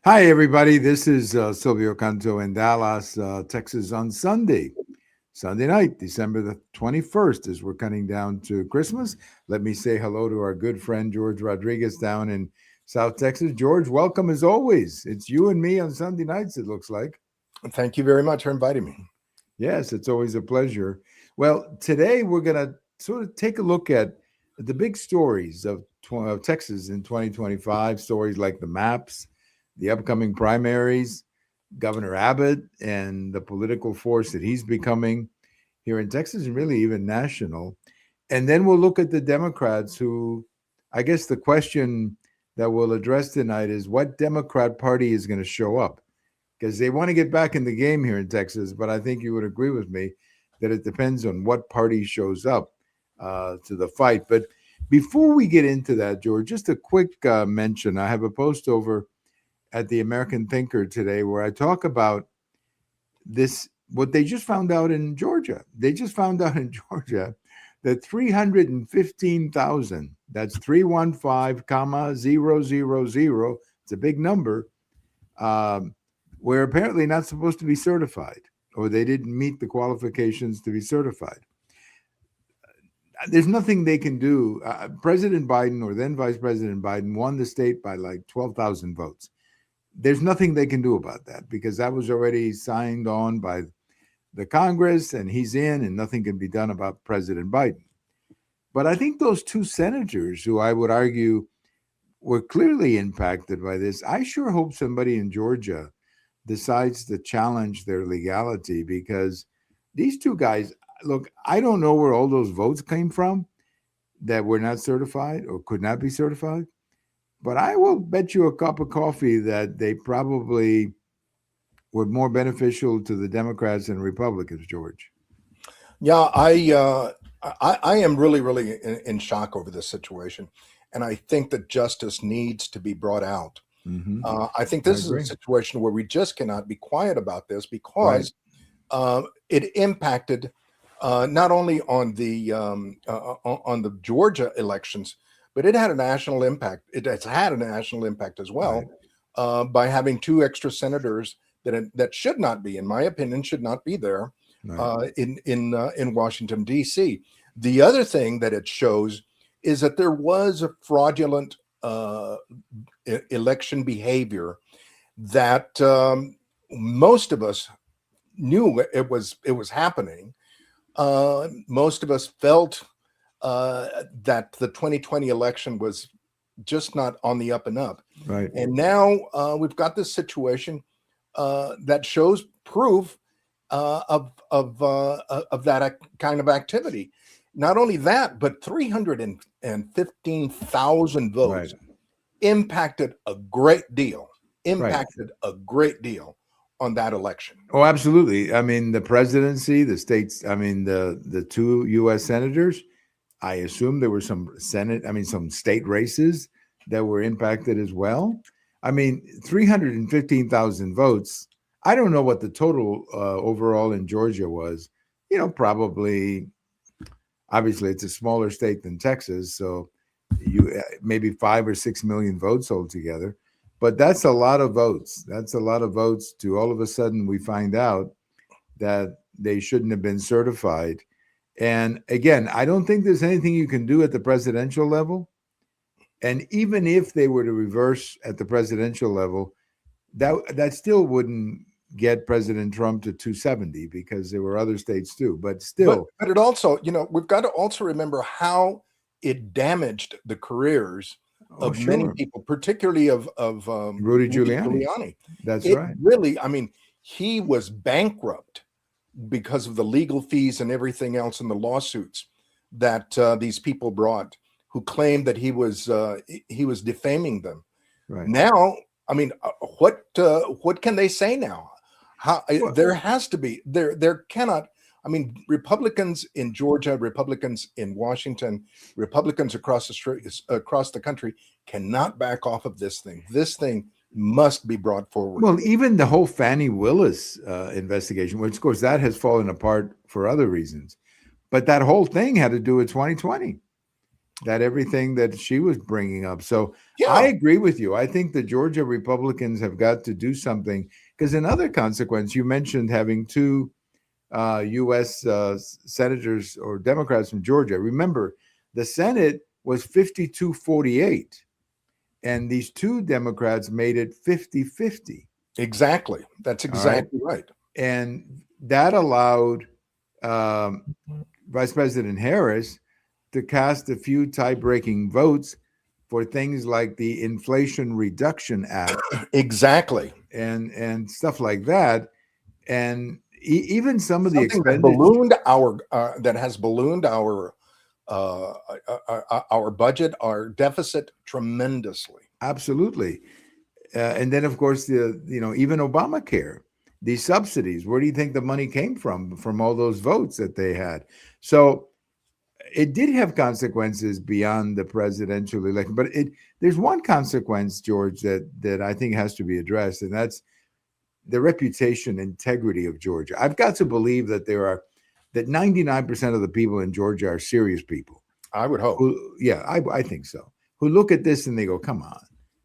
Hi, everybody. This is Silvio Canto in Dallas, Texas on Sunday night, December the 21st, as we're cutting down to Christmas. Let me say hello to our good friend George Rodriguez down in South Texas. George, welcome as always. It's you and me on Sunday nights, it looks like. Thank you very much for inviting me. Yes, it's always a pleasure. Well, today we're going to sort of take a look at the big stories of Texas in 2025, stories like the maps, the upcoming primaries, Governor Abbott, and the political force that he's becoming here in Texas and really even national. And then we'll look at the Democrats who, I guess the question that we'll address tonight is what Democrat Party is going to show up? Because they want to get back in the game here in Texas, but I think you would agree with me that it depends on what party shows up to the fight. But before we get into that, George, just a quick mention. I have a post over at the American Thinker today where I talk about this, what they just found out in Georgia. They just found out in Georgia that 315,000, that's 315, comma, 000, it's a big number, were apparently not supposed to be certified, or they didn't meet the qualifications to be certified. There's nothing they can do. President Biden, or then Vice President Biden, won the state by like 12,000 votes. There's nothing they can do about that because that was already signed on by the Congress and he's in, and nothing can be done about President Biden. But I think those two senators, who I would argue were clearly impacted by this, I sure hope somebody in Georgia decides to challenge their legality, because these two guys, look, I don't know where all those votes came from that were not certified or could not be certified, but I will bet you a cup of coffee that they probably were more beneficial to the Democrats and Republicans, George. Yeah, I am really in shock over this situation, and I think that justice needs to be brought out. Mm-hmm. I think I this is a agree. situation where we just cannot be quiet about this Right. because it impacted not only on the Georgia elections, but it had a national impact. It has had a national impact as Right. well by having two extra senators that should not be, in my opinion, should not be there Right. in Washington D.C. The other thing that it shows is that there was a fraudulent election behavior that most of us knew it was happening. Most of us felt that the 2020 election was just not on the up and up. Right. And now we've got this situation that shows proof of that kind of activity. Not only that, but 315,000 votes Right. impacted a great deal. Right. Impacted a great deal on that election. Oh, absolutely. I mean, the presidency, the states, I mean, the two U.S. senators, I assume there were some some state races that were impacted as well. I mean, 315,000 votes. I don't know what the total overall in Georgia was. Probably, obviously, it's a smaller state than Texas, so maybe 5 or 6 million votes altogether. But that's a lot of votes. That's a lot of votes to all of a sudden we find out that they shouldn't have been certified. And again, I don't think there's anything you can do at the presidential level. And even if they were to reverse at the presidential level, that still wouldn't get President Trump to 270, because there were other states too. But But still, but it also, we've got to also remember how it damaged the careers oh of many sure, people, particularly of Rudy Rudy Giuliani. Giuliani. That's It right. really, I mean, he was bankrupt because of the legal fees and everything else and the lawsuits that these people brought, who claimed that he was defaming them. Right. Now, I mean, what can they say now? How Well, there has to be there cannot. I mean, Republicans in Georgia, Republicans in Washington, Republicans across the country cannot back off of this thing. This thing must be brought forward. Well, even the whole Fannie Willis investigation, which of course that has fallen apart for other reasons, but that whole thing had to do with 2020. that everything that she was bringing up. So I Yeah, agree with you. I think the Georgia Republicans have got to do something because another consequence, you mentioned having two U.S. Senators or Democrats from Georgia. Remember, the Senate was 52-48, and these two Democrats made it 50-50. exactly. That's All right. exactly right. And that allowed um, Vice President Harris to cast a few tie-breaking votes for things like the Inflation Reduction Act Exactly. and stuff like that, and even some of the Something that expenditure. has ballooned uh, our budget, our deficit tremendously. Absolutely, and then of course even Obamacare, these subsidies. Where do you think the money came from? From all those votes that they had. So it did have consequences beyond the presidential election, but there's one consequence, George, that I think has to be addressed, and that's the reputation integrity of Georgia. I've got to believe that 99% of the people in Georgia are serious people I would hope. who, yeah, I think so, who look at this and they go, come on,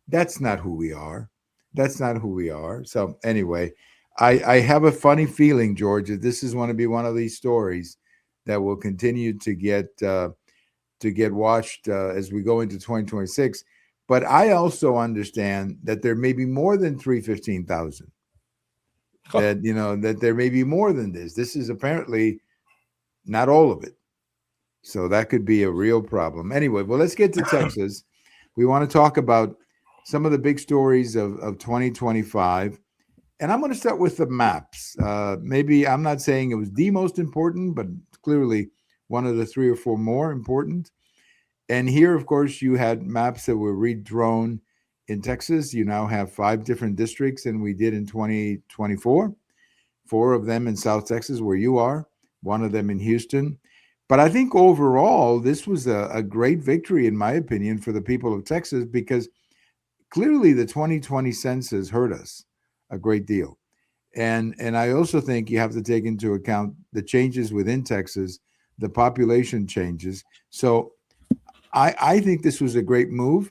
that's not who we are. That's not who we are. So anyway, I have a funny feeling, George, that this is going to be one of these stories that will continue to get watched as we go into 2026. But I also understand that there may be more than 315,000. That that there may be more than this. This is apparently not all of it. So that could be a real problem. Anyway, well, let's get to Texas. We want to talk about some of the big stories of 2025. And I'm going to start with the maps. Maybe I'm not saying it was the most important, but clearly one of the three or four more important. And here, of course, you had maps that were redrawn in Texas. You now have 5 different districts than we did in 2024. 4 of them in South Texas, where you are, 1 of them in Houston. But I think overall, this was a great victory, in my opinion, for the people of Texas, because clearly the 2020 census hurt us a great deal. And I also think you have to take into account the changes within Texas, the population changes. So I think this was a great move,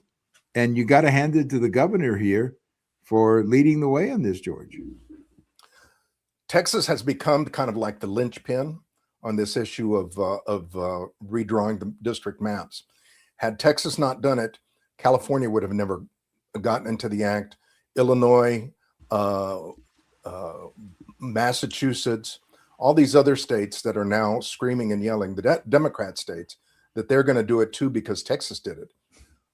and you got to hand it to the governor here for leading the way on this, George. Texas has become kind of like the linchpin on this issue of redrawing the district maps. Had Texas not done it, California would have never gotten into the act. Illinois, uh, Massachusetts, all these other states that are now screaming and yelling, the Democrat states, that they're going to do it too because Texas did it.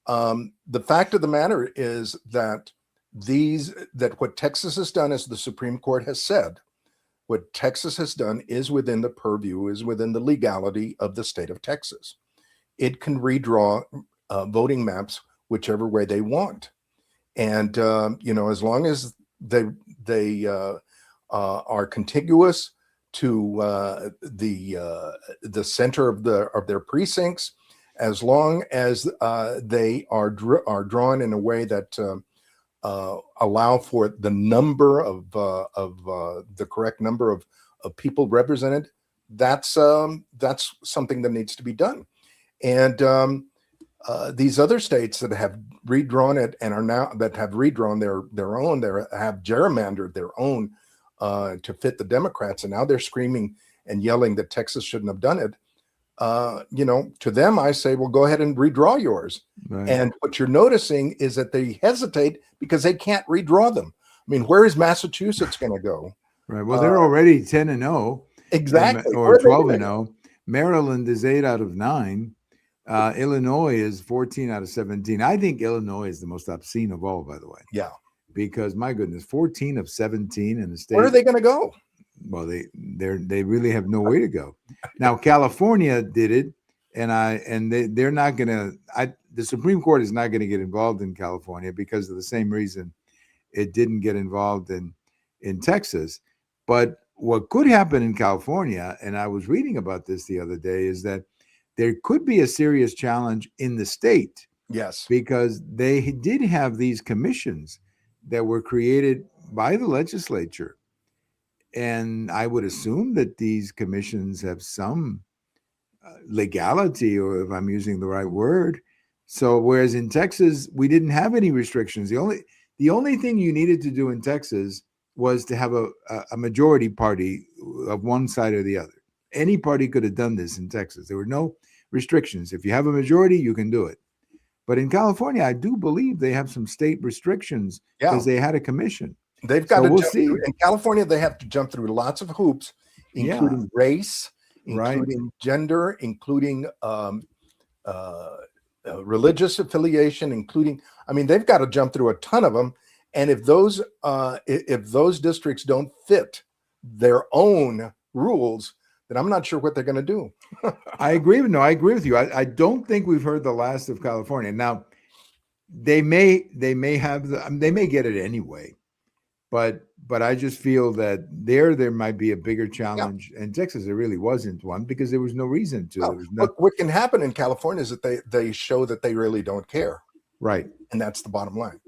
The fact of the matter is that what Texas has done, as the Supreme Court has said, what Texas has done is within the purview, is within the legality of the state of Texas. It can redraw voting maps whichever way they want, and as long as they are contiguous to the center of their precincts, as long as they are drawn in a way that allow for the number of the correct number of people represented, that's something that needs to be done. And these other states that have redrawn it and are now that have redrawn their own, they have gerrymandered their own to fit the Democrats, and now they're screaming and yelling that Texas shouldn't have done it. To them, I say, well, go ahead and redraw yours. Right. And what you're noticing is that they hesitate because they can't redraw them. I mean, where is Massachusetts going to go? Right. Well, they're already 10-0. Exactly. Or 12-0. Maryland is 8 out of 9. Illinois is 14 out of 17. I think Illinois is the most obscene of all, by the way. Yeah. Because my goodness, 14 of 17 in the state. Where are they going to go? Well, they really have no way to go. Now, California did it, and they're not going to. The Supreme Court is not going to get involved in California because of the same reason it didn't get involved in Texas. But what could happen in California, and I was reading about this the other day, is that there could be a serious challenge in the state. Yes, because they did have these commissions that were created by the legislature. And I would assume that these commissions have some legality, or if I'm using the right word. So whereas in Texas we didn't have any restrictions. The only thing you needed to do in Texas was to have a majority party of one side or the other. Any party could have done this in Texas. There were no restrictions. If you have a majority, you can do it. But in California, I do believe they have some state restrictions Yeah. because they had a commission. They've got So to we'll jump see. through, in California, they have to jump through lots of hoops, including race, Right. including gender, including religious affiliation, including, I mean, they've got to jump through a ton of them. And if those districts don't fit their own rules, then I'm not sure what they're going to do. I agree with you. I don't think we've heard the last of California. Now, they may get it anyway, but I just feel that there might be a bigger challenge. In Texas, there really wasn't one because there was no reason to. Well, There was no, what can happen in California is that they show that they really don't care, right. and that's the bottom line.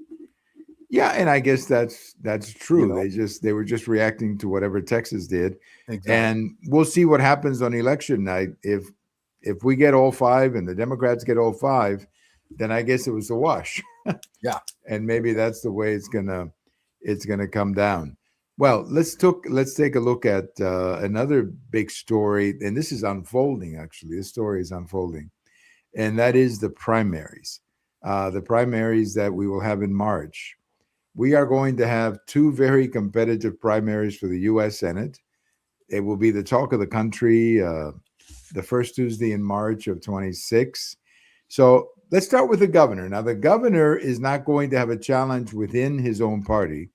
Yeah, and I guess that's true. You know. They were just reacting to whatever Texas did. Exactly. And we'll see what happens on election night. If we get all five and the Democrats get all five, then I guess it was a wash. Yeah. And maybe that's the way it's gonna come down. Well, let's take a look at another big story, and this is unfolding. Actually, this story is unfolding, and that is the primaries. The primaries that we will have in March. We are going to have two very competitive primaries for the U.S. Senate. It will be the talk of the country, the first Tuesday in March of 26. So let's start with the governor. Now, the governor is not going to have a challenge within his own party,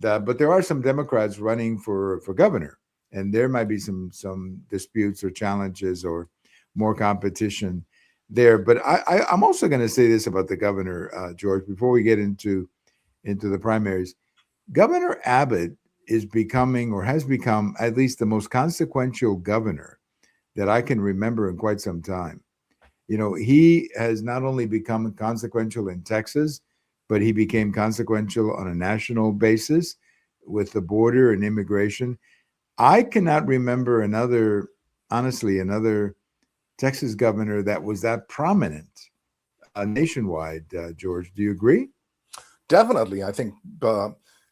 but there are some Democrats running for governor, and there might be some disputes or challenges or more competition there. But I'm also going to say this about the governor, George, before we get into the primaries. Governor Abbott is becoming, or has become, at least the most consequential governor that I can remember in quite some time. You know, he has not only become consequential in Texas, but he became consequential on a national basis with the border and immigration. I cannot remember another Texas governor that was that prominent nationwide. George, do you agree? Definitely. I think,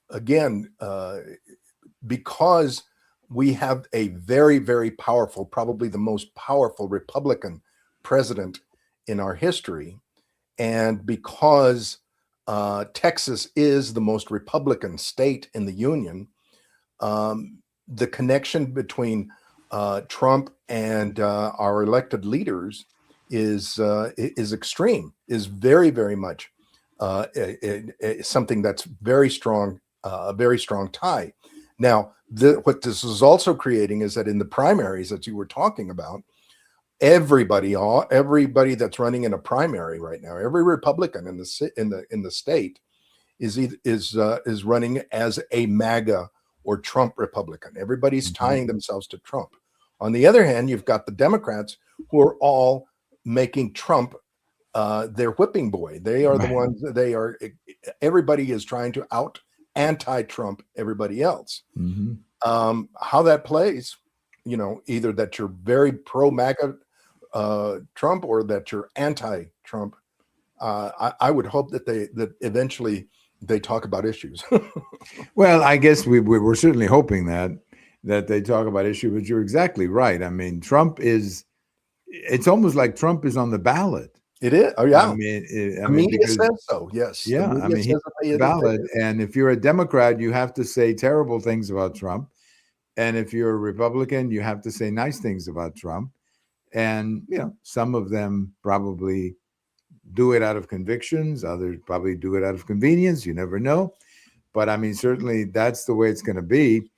again, because we have a very, very powerful, probably the most powerful Republican president in our history, and because Texas is the most Republican state in the union, the connection between Trump and our elected leaders is extreme, is very, very much something that's very strong, a very strong tie. Now, what this is also creating is that in the primaries that you were talking about, everybody that's running in a primary right now, every Republican in the state is running as a MAGA or Trump Republican. Everybody's tying themselves to Trump. On the other hand, you've got the Democrats who are all making Trump their whipping boy. They are the ones. Everybody is trying to out anti-Trump everybody else. How that plays, either that you're very pro-MAGA Trump or that you're anti-Trump. I would hope that eventually they talk about issues. Well, I guess we're certainly hoping that they talk about issues, but you're exactly right. I mean, it's almost like Trump is on the ballot. It is. Oh, yeah. I mean, the media says so. Yes. Yeah. I mean, he's on the ballot. And if you're a Democrat, you have to say terrible things about Trump. And if you're a Republican, you have to say nice things about Trump. And, some of them probably do it out of convictions. Others probably do it out of convenience. You never know. But I mean, certainly that's the way it's going to be.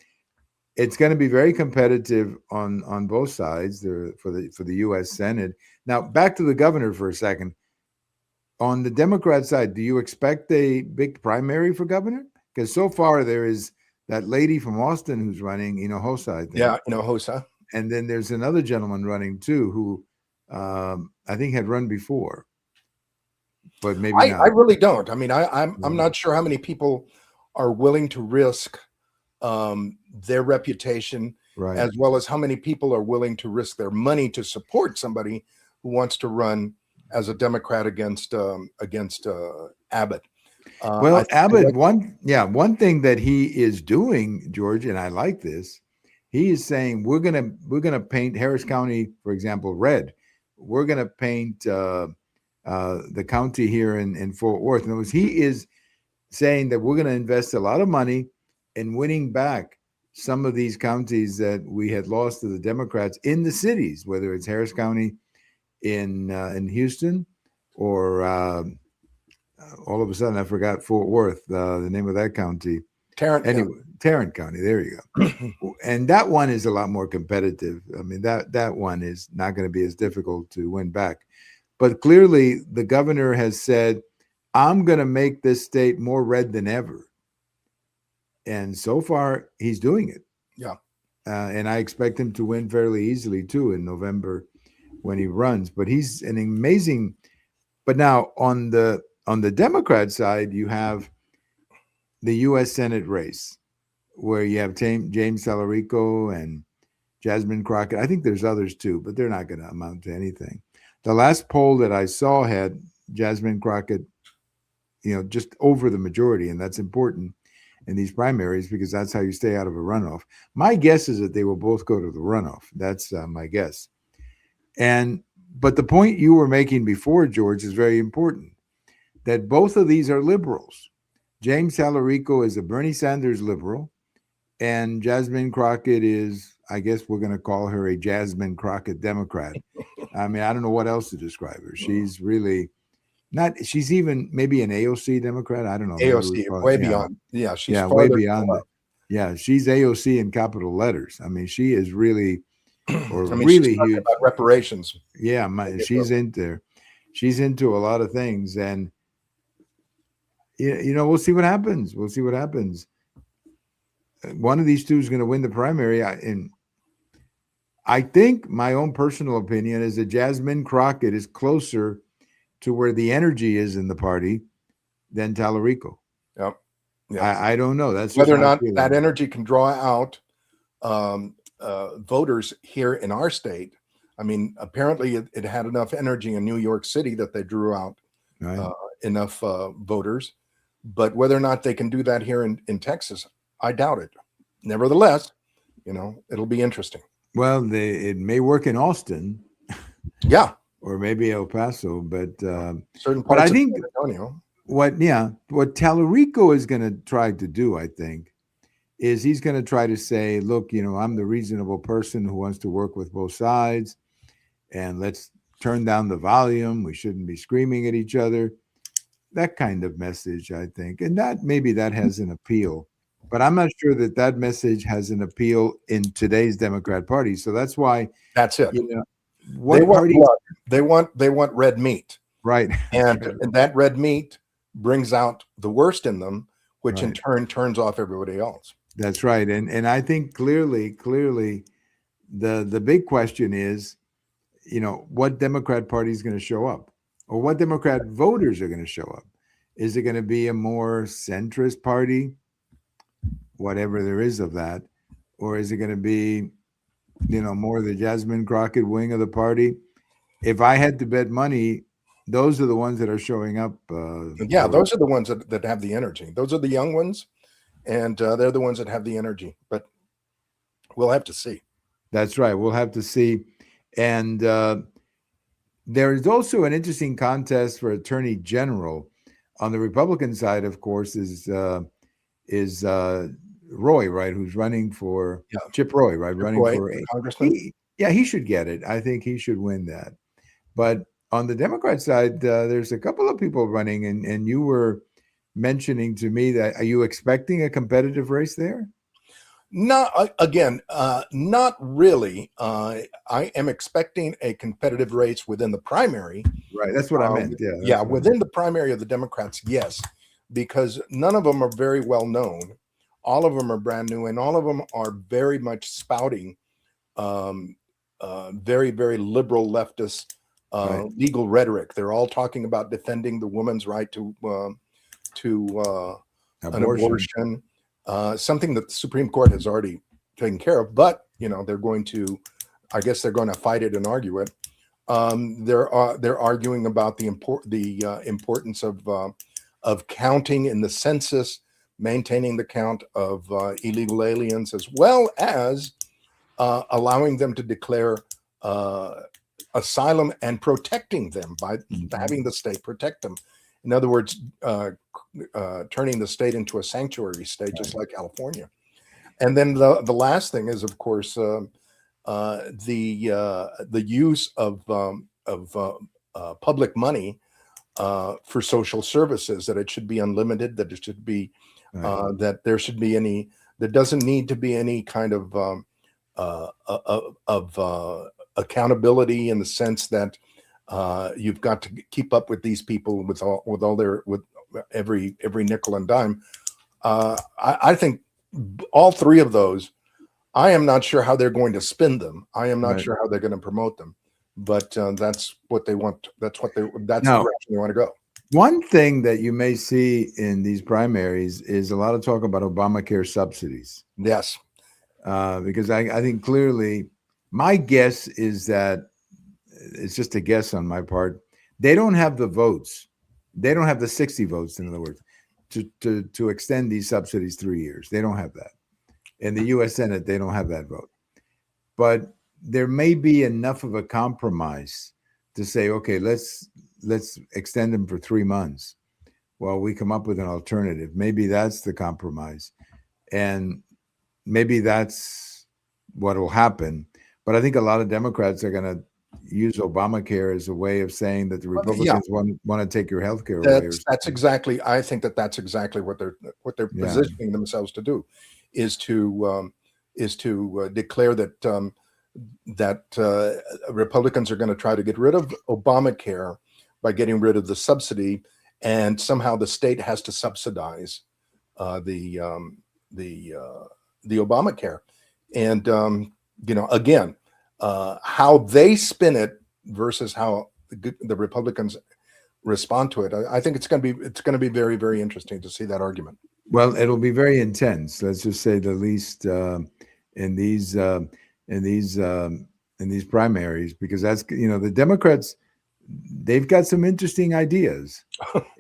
It's going to be very competitive on both sides for the U.S. Senate. Now, back to the governor for a second. On the Democrat side, do you expect a big primary for governor? Because so far there is that lady from Austin who's running, Hinojosa, I think. Yeah, Hinojosa. And then there's another gentleman running too who I think had run before, but maybe not. I really don't. I mean, I'm not sure how many people are willing to risk their reputation Right. as well as how many people are willing to risk their money to support somebody who wants to run as a Democrat against Abbott. Well, Abbott, what, one thing that he is doing, George, and I like this, he is saying we're gonna paint Harris County, for example, red. We're gonna paint the county here in Fort Worth. In other words, he is saying that we're going to invest a lot of money in winning back some of these counties that we had lost to the Democrats in the cities, whether it's Harris County in Houston or all of a sudden I forgot Fort Worth, the name of that county. Tarrant Anyway, Tarrant County. There you go. And that one is a lot more competitive. I mean, that one is not going to be as difficult to win back. But clearly, the governor has said, I'm going to make this state more red than ever. And so far, he's doing it. Yeah. And I expect him to win fairly easily, too, in November when he runs. But he's an amazing. But now on the Democrat side, you have the U.S. Senate race where you have James Talarico and Jasmine Crockett. I think there's others, too, but they're not going to amount to anything. The last poll that I saw had Jasmine Crockett, just over the majority, and that's important in these primaries because that's how you stay out of a runoff. My guess is that they will both go to the runoff. That's my guess. But the point you were making before, George, is very important, that both of these are liberals. James Talarico is a Bernie Sanders liberal, and Jasmine Crockett is, I guess we're going to call her a Jasmine Crockett Democrat. I mean, I don't know what else to describe her. She's really she's even maybe an AOC Democrat. I don't know. AOC, way beyond. Yeah, she's way beyond that. Yeah, she's AOC in capital letters. I mean, she is really, really huge. About reparations. Yeah, she's into a lot of things, and we'll see what happens. We'll see what happens. One of these two is going to win the primary, and I think my own personal opinion is that Jasmine Crockett is closer to where the energy is in the party than Talarico. Yep. Yes. I don't know. That's whether or not that energy can draw out voters here in our state. I mean, apparently it had enough energy in New York City that they drew out enough voters. But whether or not they can do that here in Texas, I doubt it. Nevertheless, it'll be interesting. Well, it may work in Austin. Yeah. Or maybe El Paso, but certain parts I think of San Antonio. What Talarico is going to try to do, I think, is he's going to try to say, look, I'm the reasonable person who wants to work with both sides, and let's turn down the volume. We shouldn't be screaming at each other. That kind of message, I think, and maybe that has an appeal, but I'm not sure that message has an appeal in today's Democrat Party. So that's why that's it. What party? They want red meat, right? And that red meat brings out the worst in them, which in turn turns off everybody else. That's right, and I think clearly, the big question is, what Democrat Party is going to show up, or what Democrat voters are going to show up. Is it going to be a more centrist party, whatever there is of that, or is it going to be more the Jasmine Crockett wing of the party? If I had to bet money, those are the ones that are showing up. Those are the ones that have the energy. Those are the young ones, and they're the ones that have the energy. But we'll have to see. That's right. We'll have to see. And there is also an interesting contest for Attorney General. On the Republican side, of course, is Roy, right? Who's running for Chip Roy, right? Running for Congressman. He should get it. I think he should win that. But on the Democrat side, there's a couple of people running, and you were mentioning to me that are you expecting a competitive race there? No, not really. I am expecting a competitive race within the primary. Right, that's what I meant. Within the primary of the Democrats, yes, because none of them are very well known. All of them are brand new, and all of them are very much spouting very, very liberal leftist legal rhetoric. They're all talking about defending the woman's right to an abortion, something that the Supreme Court has already taken care of. But they're going to, I guess they're going to fight it and argue it. They're arguing about the importance of counting in the census, maintaining the count of illegal aliens, as well as allowing them to declare asylum and protecting them by having the state protect them. In other words, turning the state into a sanctuary state, just like California. And then the last thing is, of course, the use of public money for social services, that it should be unlimited, that it should be that there should be there doesn't need to be any kind of accountability, in the sense that you've got to keep up with these people with every nickel and dime. I think all three of those, I am not sure how they're going to spin them. I am not sure how they're going to promote them, but that's what they want. That's the direction they want to go. One thing that you may see in these primaries is a lot of talk about Obamacare subsidies. Yes. Because I think clearly, my guess is that, it's just a guess on my part, they don't have the votes. They don't have the 60 votes, in other words, to extend these subsidies 3 years. They don't have that. In the U.S. Senate, they don't have that vote. But there may be enough of a compromise to say, okay, let's extend them for 3 months while we come up with an alternative. Maybe that's the compromise. And maybe that's what will happen. But I think a lot of Democrats are going to use Obamacare as a way of saying that the Republicans want to take your health care away. That's exactly. I think that's exactly what they're positioning themselves to do, is to declare that Republicans are going to try to get rid of Obamacare by getting rid of the subsidy, and somehow the state has to subsidize the Obamacare. And again, how they spin it versus how the Republicans respond to it, I think it's going to be very, very interesting to see that argument. Well, it'll be very intense, let's just say the least, in these primaries, because that's, the Democrats, they've got some interesting ideas,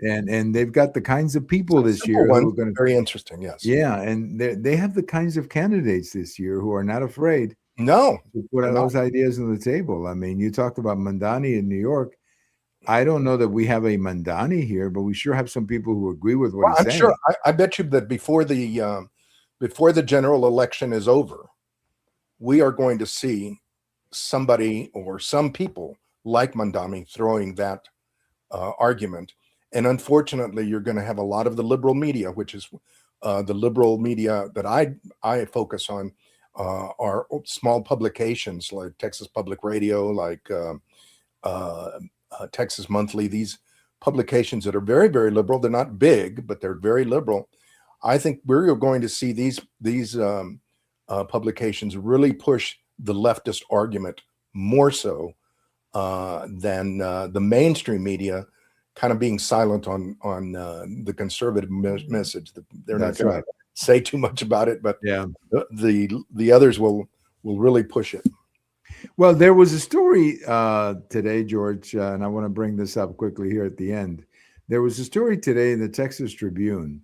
and they've got the kinds of people this year who are going to very interesting. Yes. Yeah. And they have the kinds of candidates this year who are not afraid to put those ideas on the table. I mean, you talked about Mandani in New York. I don't know that we have a Mandani here, but we sure have some people who agree with what he's saying. Sure. I bet you that before the general election is over, we are going to see somebody or some people like Mandani throwing that argument. And unfortunately, you're going to have a lot of the liberal media, which is the liberal media that I focus on, are small publications like Texas Public Radio, like Texas Monthly, these publications that are very, very liberal. They're not big, but they're very liberal. I think we're going to see these publications really push the leftist argument more so than the mainstream media kind of being silent on the conservative message. They're not going to say too much about it, but the others will really push it. Well, there was a story today, George, and I want to bring this up quickly here at the end. There was a story today in the Texas Tribune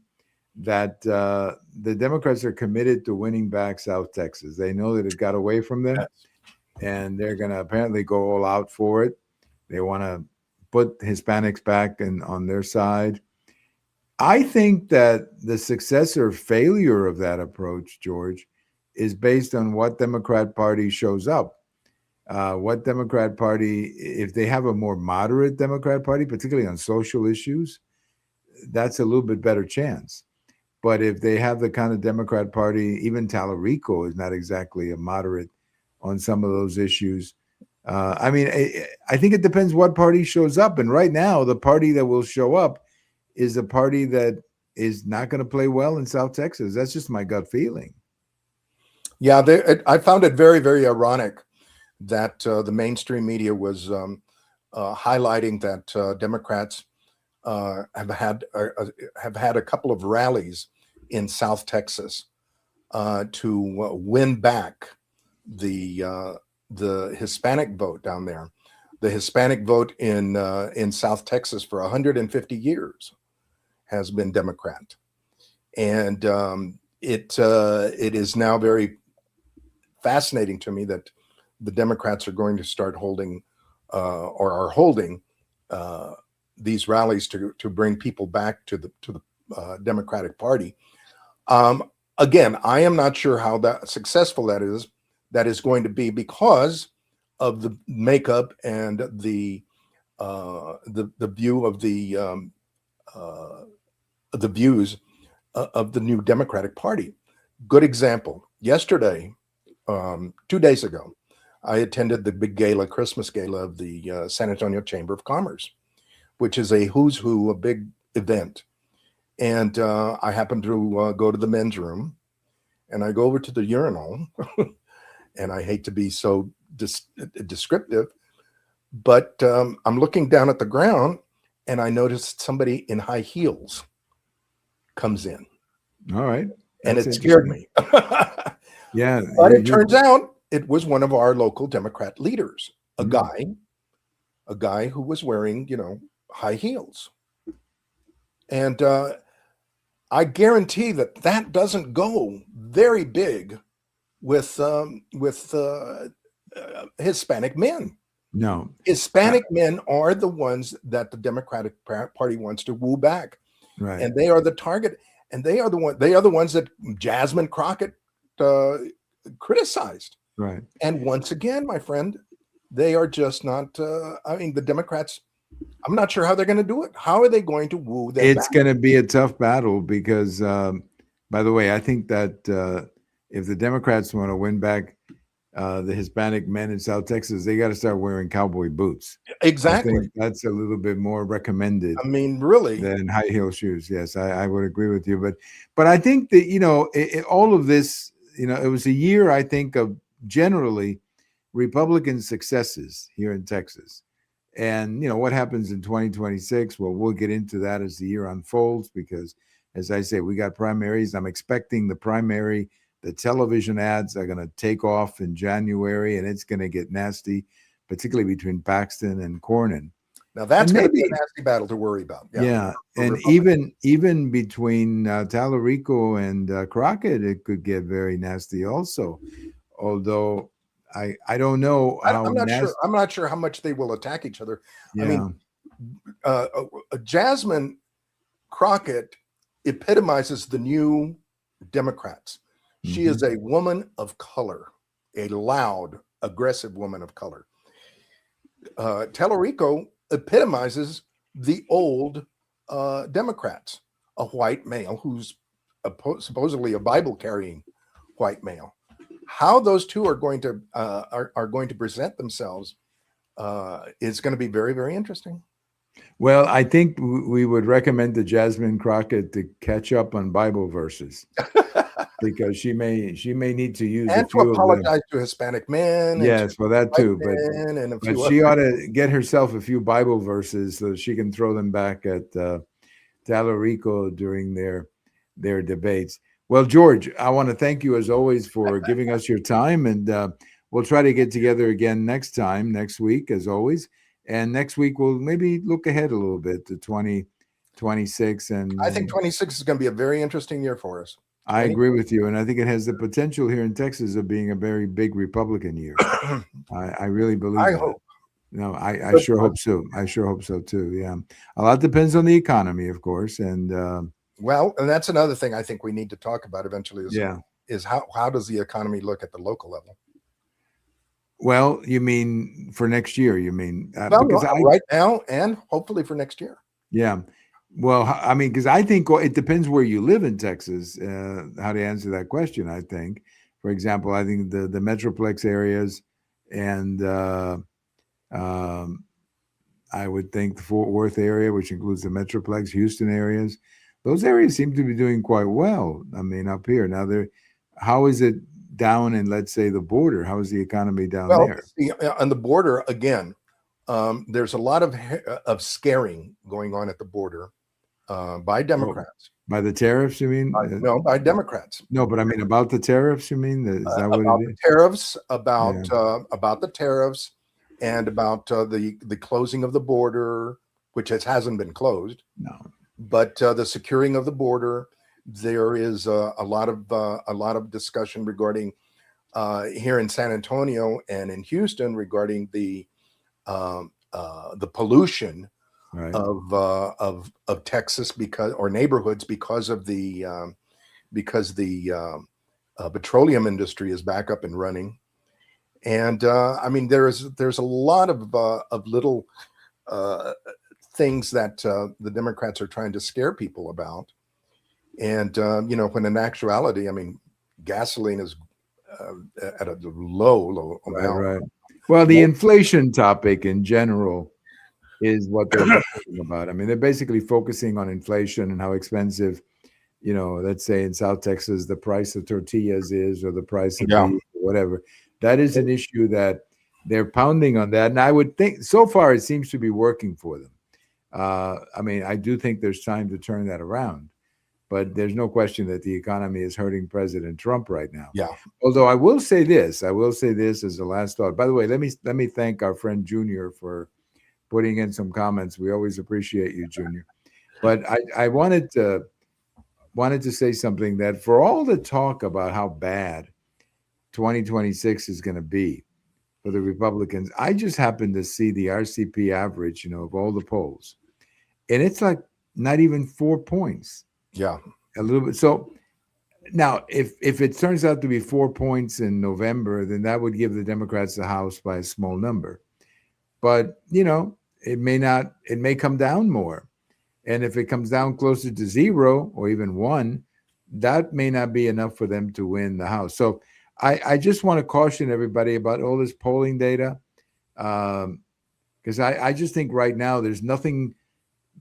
that the Democrats are committed to winning back South Texas. They know that it got away from them, and they're going to apparently go all out for it. They want to put Hispanics back on their side. I think that the success or failure of that approach, George, is based on what Democrat Party shows up. What Democrat Party, if they have a more moderate Democrat Party, particularly on social issues, that's a little bit better chance. But if they have the kind of Democrat Party, even Tallarico is not exactly a moderate on some of those issues. I mean, I think it depends what party shows up. And right now, the party that will show up is a party that is not going to play well in South Texas. That's just my gut feeling. Yeah, I found it very, very ironic that the mainstream media was highlighting that Democrats have had a couple of rallies in South Texas to win back the Hispanic vote down there. The Hispanic vote in South Texas for 150 years has been Democrat, and it is now very fascinating to me that the Democrats are going to start holding or are holding these rallies to bring people back to the Democratic Party. Again, I am not sure how successful that is going to be because of the makeup and the view of the views of the new Democratic Party. Good example. Yesterday, 2 days ago, I attended the big gala, Christmas gala of the San Antonio Chamber of Commerce, which is a who's who, a big event. And I happened to go to the men's room, and I go over to the urinal, and I hate to be so descriptive, but I'm looking down at the ground, and I noticed somebody in high heels comes in. All right. And it scared me. Yeah. But it turns out it was one of our local Democrat leaders, a guy who was wearing, high heels. And I guarantee that doesn't go very big with Hispanic men. No. Hispanic men are the ones that the Democratic Party wants to woo back. Right. And they are the target. And they are the ones that Jasmine Crockett criticized. Right. And once again, my friend, they are just not. The Democrats. I'm not sure how they're going to do it. How are they going to woo them? It's going to be a tough battle because, by the way, I think that if the Democrats want to win back the Hispanic men in South Texas, they got to start wearing cowboy boots. Exactly. I think that's a little bit more recommended. Really, than high heel shoes. Yes, I would agree with you. But I think that all of this, it was a year, I think, of generally Republican successes here in Texas. And what happens in 2026? Well, we'll get into that as the year unfolds because, as I say, we got primaries. I'm expecting the television ads are going to take off in January, and it's going to get nasty, particularly between Paxton and Cornyn. Now that's going to be a nasty battle to worry about. Yeah. And even between Tallarico and Crockett, it could get very nasty also. Although I don't know how I'm not sure how much they will attack each other. Yeah. I mean, Jasmine Crockett epitomizes the new Democrats. She is a woman of color, a loud, aggressive woman of color. Tallarico epitomizes the old Democrats, a white male who's supposedly a Bible-carrying white male. How those two are going to present themselves is going to be very, very interesting. Well, I think we would recommend to Jasmine Crockett to catch up on Bible verses because she may need to use and to apologize to Hispanic men. Yes, well, that too. But she ought to get herself a few Bible verses so that she can throw them back at Tallarico during their debates. Well, George, I want to thank you as always for giving us your time, and we'll try to get together again next week, as always. And next week we'll maybe look ahead a little bit to 2026. And I think 26 is going to be a very interesting year for us. I agree with you, and I think it has the potential here in Texas of being a very big Republican year. I really believe. I hope. No, I sure hope so. I sure hope so too. Yeah, a lot depends on the economy, of course, and. Well, and that's another thing I think we need to talk about eventually is how does the economy look at the local level? Well, you mean for next year, you mean? Because right now and hopefully for next year. Yeah. Well, I mean, because I think it depends where you live in Texas, how to answer that question, I think. For example, I think the Metroplex areas and I would think the Fort Worth area, which includes the Metroplex, Houston areas, those areas seem to be doing quite well. I mean, up here now, how is it down in, let's say, the border? How is the economy down there? On the border, again, there's a lot of scaring going on at the border by Democrats. By the tariffs, you mean? No, by Democrats. No, but I mean about the tariffs, you mean? Is that what About it the is? tariffs, Yeah. about the tariffs, and about the closing of the border, which hasn't been closed, No. but the securing of the border. There is a lot of discussion regarding here in San Antonio and in Houston regarding the pollution Right. of Texas or neighborhoods because the petroleum industry is back up and running, and I mean there's a lot of little things that the Democrats are trying to scare people about, and when in actuality, I mean, gasoline is at a low amount. Right. Well, the inflation topic in general is what they're talking about. I mean, they're basically focusing on inflation and how expensive, let's say in South Texas, the price of tortillas is, or the price of beef, or whatever. That is an issue that they're pounding on that. And I would think so far it seems to be working for them. I mean, I do think there's time to turn that around, but there's no question that the economy is hurting President Trump right now. Yeah. Although I will say this as the last thought. By the way, let me thank our friend Junior for putting in some comments. We always appreciate you, Junior. But I wanted to say something, that for all the talk about how bad 2026 is going to be for the Republicans, I just happened to see the RCP average, of all the polls, and it's like not even 4 points. Yeah. A little bit. So now, if it turns out to be 4 points in November, then that would give the Democrats the House by a small number. But, it may not, it may come down more. And if it comes down closer to 0 or even 1, that may not be enough for them to win the House. So I just want to caution everybody about all this polling data, because I just think right now there's nothing,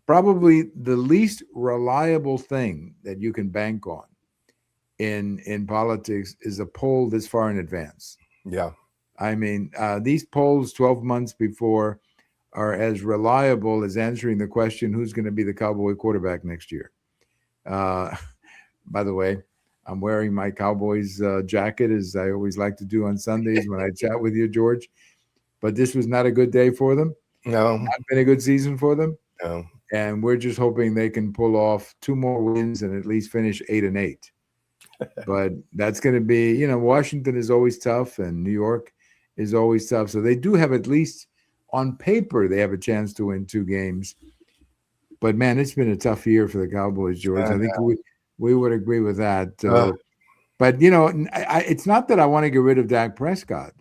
probably the least reliable thing that you can bank on in politics is a poll this far in advance. Yeah. I mean, these polls 12 months before are as reliable as answering the question, who's going to be the Cowboy quarterback next year? By the way, I'm wearing my Cowboys jacket, as I always like to do on Sundays when I chat with you, George. But this was not a good day for them. No. Not been a good season for them. No. And we're just hoping they can pull off 2 more wins and at least finish 8-8. But that's going to be, Washington is always tough and New York is always tough. So they do have, at least on paper, they have a chance to win 2 games. But man, it's been a tough year for the Cowboys, George. I think we would agree with that. But it's not that I want to get rid of Dak Prescott,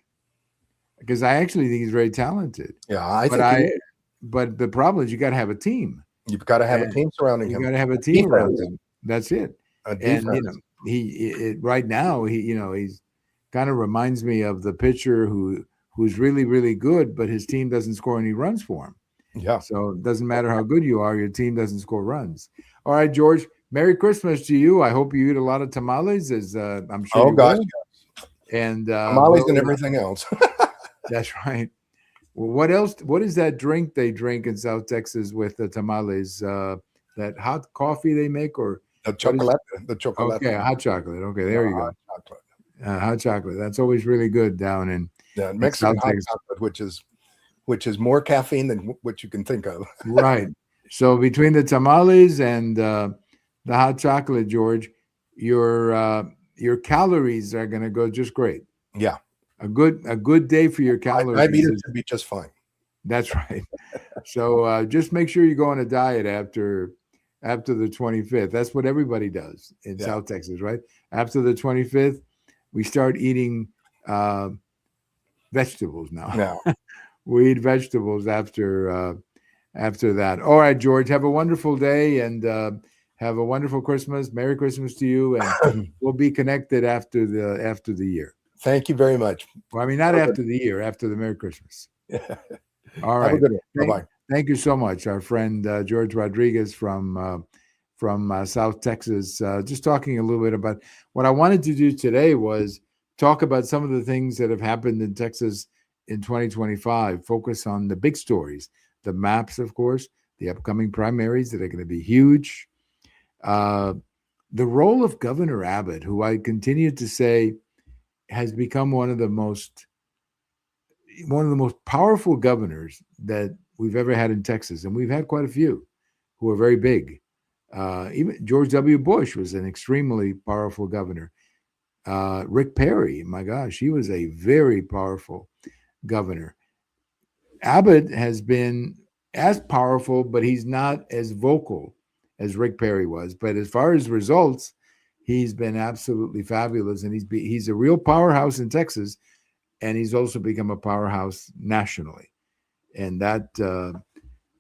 because I actually think he's very talented. Yeah, but the problem is you got to have a team. You've got to have a team surrounding him. You got to have a team around him. That's it. And right now he's kind of reminds me of the pitcher who's really, really good, but his team doesn't score any runs for him. Yeah. So it doesn't matter how good you are, your team doesn't score runs. All right, George. Merry Christmas to you. I hope you eat a lot of tamales, as I'm sure. Oh gosh, yes. And tamales and everything else. That's right. Well, what else? What is that drink they drink in South Texas with the tamales? That hot coffee they make, or the chocolate? The chocolate. Okay, hot chocolate. Okay, there you go. Hot chocolate. That's always really good down in Mexican hot chocolate, which is more caffeine than what you can think of. Right. So between the tamales and the hot chocolate, George, your calories are going to go just great. Yeah. A good day for your calories. Diabetes should be just fine. That's right. So just make sure you go on a diet after the 25th. That's what everybody does in South Texas, right? After the 25th, we start eating vegetables now. We eat vegetables after that. All right, George, have a wonderful day and have a wonderful Christmas. Merry Christmas to you, and we'll be connected after the year. Thank you very much. Well, I mean, not after the year, after the Merry Christmas. All right. Have a good one. Bye-bye. Thank you so much, our friend George Rodriguez from South Texas. Just talking a little bit about what I wanted to do today was talk about some of the things that have happened in Texas in 2025. Focus on the big stories, the maps, of course, the upcoming primaries that are going to be huge. The role of Governor Abbott, who I continue to say has become one of the most powerful governors that we've ever had in Texas, and we've had quite a few who are very big. Even George W. Bush was an extremely powerful governor. Rick Perry, my gosh, he was a very powerful governor. Abbott has been as powerful, but he's not as vocal as Rick Perry was. But as far as results, he's been absolutely fabulous, and he's a real powerhouse in Texas, and he's also become a powerhouse nationally, and that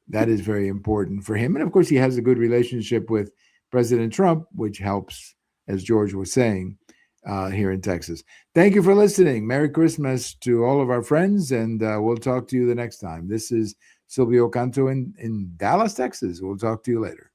is very important for him. And of course, he has a good relationship with President Trump, which helps, as George was saying, here in Texas. Thank you for listening. Merry Christmas to all of our friends, and we'll talk to you the next time. This is Silvio Canto in Dallas, Texas. We'll talk to you later.